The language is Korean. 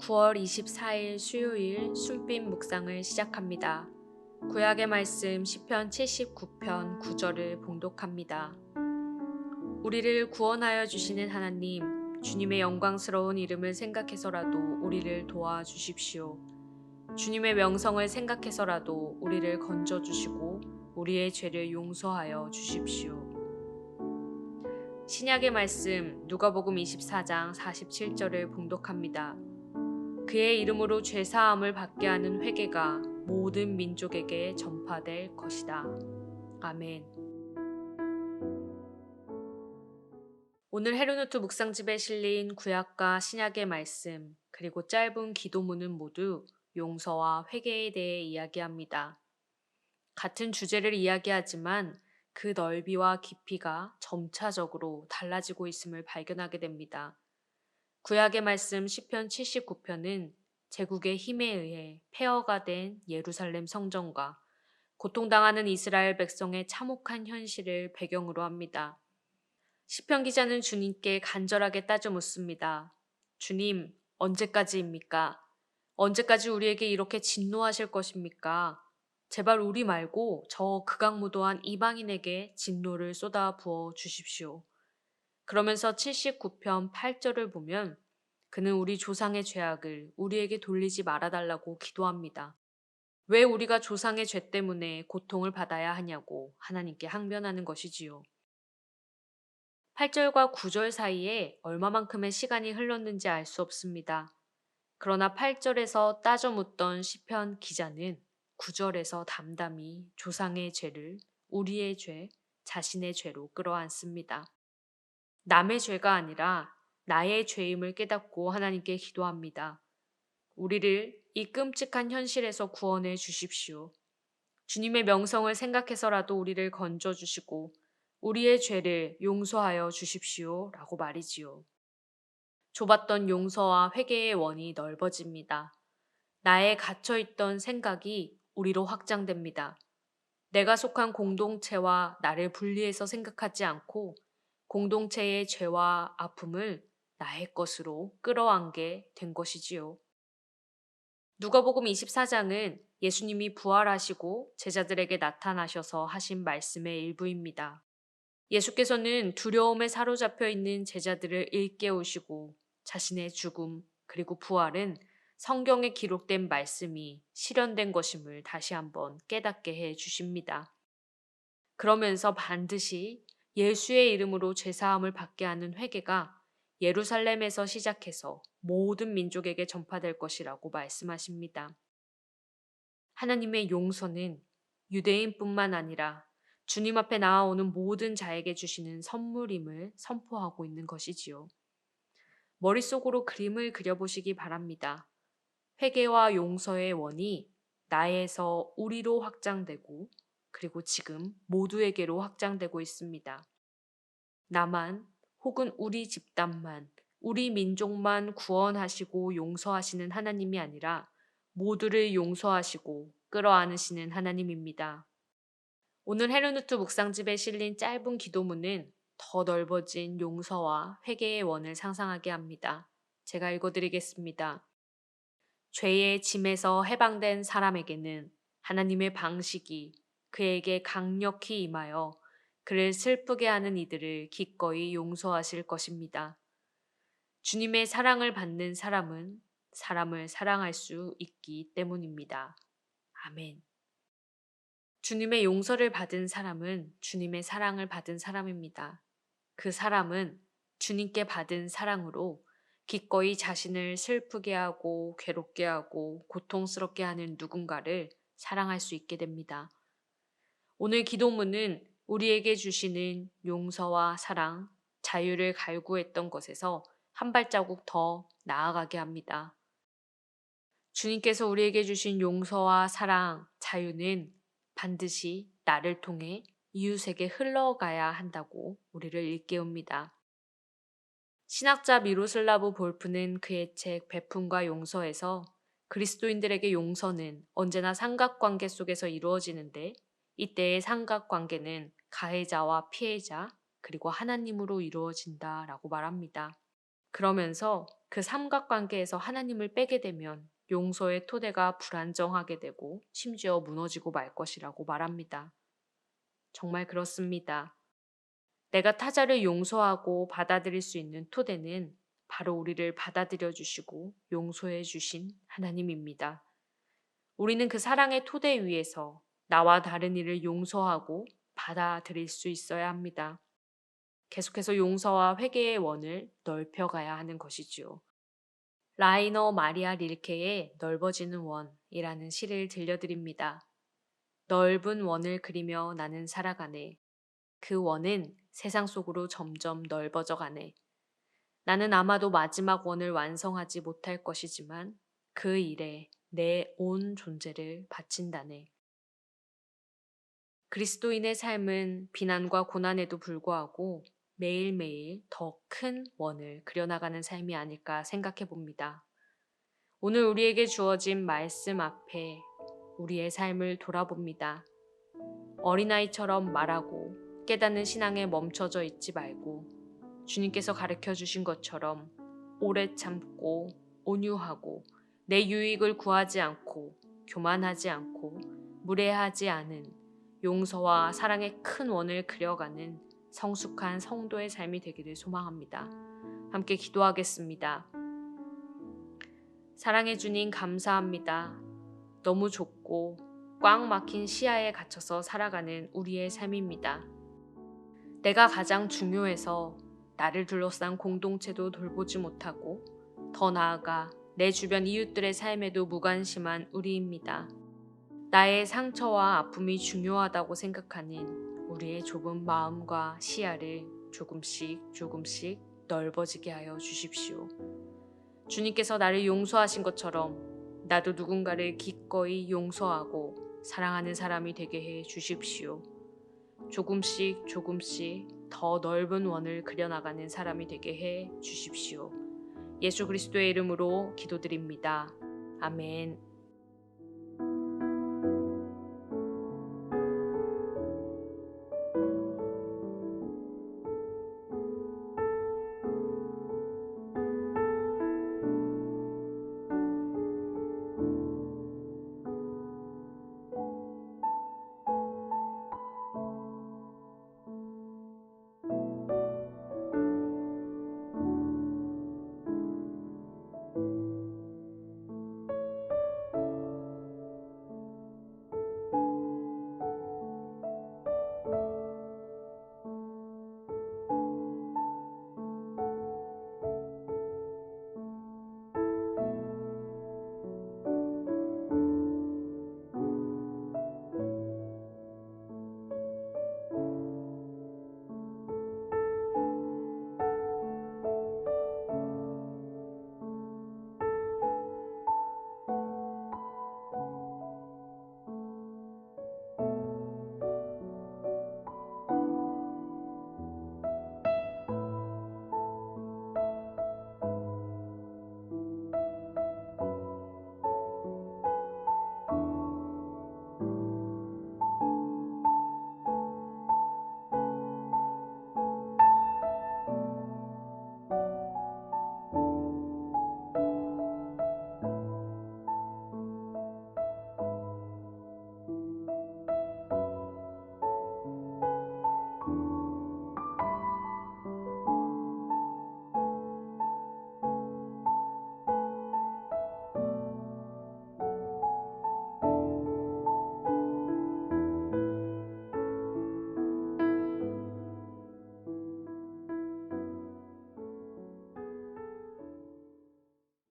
9월 24일 수요일 숨빛 묵상을 시작합니다. 구약의 말씀 시편 79편 9절을 봉독합니다. 우리를 구원하여 주시는 하나님, 주님의 영광스러운 이름을 생각해서라도 우리를 도와주십시오. 주님의 명성을 생각해서라도 우리를 건져주시고 우리의 죄를 용서하여 주십시오. 신약의 말씀 누가복음 24장 47절을 봉독합니다. 그의 이름으로 죄사함을 받게 하는 회개가 모든 민족에게 전파될 것이다. 아멘. 오늘 헤르노트 묵상집에 실린 구약과 신약의 말씀 그리고 짧은 기도문은 모두 용서와 회개에 대해 이야기합니다. 같은 주제를 이야기하지만 그 넓이와 깊이가 점차적으로 달라지고 있음을 발견하게 됩니다. 구약의 말씀 시편 79편은 제국의 힘에 의해 폐허가 된 예루살렘 성전과 고통당하는 이스라엘 백성의 참혹한 현실을 배경으로 합니다. 시편 기자는 주님께 간절하게 따져 묻습니다. 주님, 언제까지입니까? 언제까지 우리에게 이렇게 진노하실 것입니까? 제발 우리 말고 저 극악무도한 이방인에게 진노를 쏟아 부어 주십시오. 그러면서 79편 8절을 보면 그는 우리 조상의 죄악을 우리에게 돌리지 말아달라고 기도합니다. 왜 우리가 조상의 죄 때문에 고통을 받아야 하냐고 하나님께 항변하는 것이지요. 8절과 9절 사이에 얼마만큼의 시간이 흘렀는지 알 수 없습니다. 그러나 8절에서 따져 묻던 시편 기자는 9절에서 담담히 조상의 죄를 우리의 죄, 자신의 죄로 끌어안습니다. 남의 죄가 아니라 나의 죄임을 깨닫고 하나님께 기도합니다. 우리를 이 끔찍한 현실에서 구원해 주십시오. 주님의 명성을 생각해서라도 우리를 건져주시고 우리의 죄를 용서하여 주십시오. 라고 말이지요. 좁았던 용서와 회개의 원이 넓어집니다. 나의 갇혀있던 생각이 우리로 확장됩니다. 내가 속한 공동체와 나를 분리해서 생각하지 않고 공동체의 죄와 아픔을 나의 것으로 끌어안게 된 것이지요. 누가복음 24장은 예수님이 부활하시고 제자들에게 나타나셔서 하신 말씀의 일부입니다. 예수께서는 두려움에 사로잡혀 있는 제자들을 일깨우시고 자신의 죽음 그리고 부활은 성경에 기록된 말씀이 실현된 것임을 다시 한번 깨닫게 해 주십니다. 그러면서 반드시 예수의 이름으로 죄사함을 받게 하는 회개가 예루살렘에서 시작해서 모든 민족에게 전파될 것이라고 말씀하십니다. 하나님의 용서는 유대인뿐만 아니라 주님 앞에 나아오는 모든 자에게 주시는 선물임을 선포하고 있는 것이지요. 머릿속으로 그림을 그려보시기 바랍니다. 회개와 용서의 원이 나에서 우리로 확장되고 그리고 지금 모두에게로 확장되고 있습니다. 나만 혹은 우리 집단만, 우리 민족만 구원하시고 용서하시는 하나님이 아니라 모두를 용서하시고 끌어안으시는 하나님입니다. 오늘 헤르누트 묵상집에 실린 짧은 기도문은 더 넓어진 용서와 회개의 원을 상상하게 합니다. 제가 읽어드리겠습니다. 죄의 짐에서 해방된 사람에게는 하나님의 방식이 그에게 강력히 임하여 그를 슬프게 하는 이들을 기꺼이 용서하실 것입니다. 주님의 사랑을 받는 사람은 사람을 사랑할 수 있기 때문입니다. 아멘. 주님의 용서를 받은 사람은 주님의 사랑을 받은 사람입니다. 그 사람은 주님께 받은 사랑으로 기꺼이 자신을 슬프게 하고 괴롭게 하고 고통스럽게 하는 누군가를 사랑할 수 있게 됩니다. 오늘 기도문은 우리에게 주시는 용서와 사랑, 자유를 갈구했던 것에서 한 발자국 더 나아가게 합니다. 주님께서 우리에게 주신 용서와 사랑, 자유는 반드시 나를 통해 이웃에게 흘러가야 한다고 우리를 일깨웁니다. 신학자 미로슬라브 볼프는 그의 책 베품과 용서에서 그리스도인들에게 용서는 언제나 삼각관계 속에서 이루어지는데 이때의 삼각관계는 가해자와 피해자 그리고 하나님으로 이루어진다라고 말합니다. 그러면서 그 삼각관계에서 하나님을 빼게 되면 용서의 토대가 불안정하게 되고 심지어 무너지고 말 것이라고 말합니다. 정말 그렇습니다. 내가 타자를 용서하고 받아들일 수 있는 토대는 바로 우리를 받아들여 주시고 용서해 주신 하나님입니다. 우리는 그 사랑의 토대 위에서 나와 다른 이를 용서하고 받아들일 수 있어야 합니다. 계속해서 용서와 회개의 원을 넓혀가야 하는 것이지요. 라이너 마리아 릴케의 넓어지는 원이라는 시를 들려드립니다. 넓은 원을 그리며 나는 살아가네. 그 원은 세상 속으로 점점 넓어져 가네. 나는 아마도 마지막 원을 완성하지 못할 것이지만 그 일에 내 온 존재를 바친다네. 그리스도인의 삶은 비난과 고난에도 불구하고 매일매일 더 큰 원을 그려나가는 삶이 아닐까 생각해 봅니다. 오늘 우리에게 주어진 말씀 앞에 우리의 삶을 돌아봅니다. 어린아이처럼 말하고 깨닫는 신앙에 멈춰져 있지 말고 주님께서 가르쳐 주신 것처럼 오래 참고 온유하고 내 유익을 구하지 않고 교만하지 않고 무례하지 않은 용서와 사랑의 큰 원을 그려가는 성숙한 성도의 삶이 되기를 소망합니다. 함께 기도하겠습니다. 사랑해 주님 감사합니다. 너무 좁고 꽉 막힌 시야에 갇혀서 살아가는 우리의 삶입니다. 내가 가장 중요해서 나를 둘러싼 공동체도 돌보지 못하고 더 나아가 내 주변 이웃들의 삶에도 무관심한 우리입니다. 나의 상처와 아픔이 중요하다고 생각하는 우리의 좁은 마음과 시야를 조금씩 넓어지게 하여 주십시오. 주님께서 나를 용서하신 것처럼 나도 누군가를 기꺼이 용서하고 사랑하는 사람이 되게 해 주십시오. 조금씩 더 넓은 원을 그려나가는 사람이 되게 해 주십시오. 예수 그리스도의 이름으로 기도드립니다. 아멘.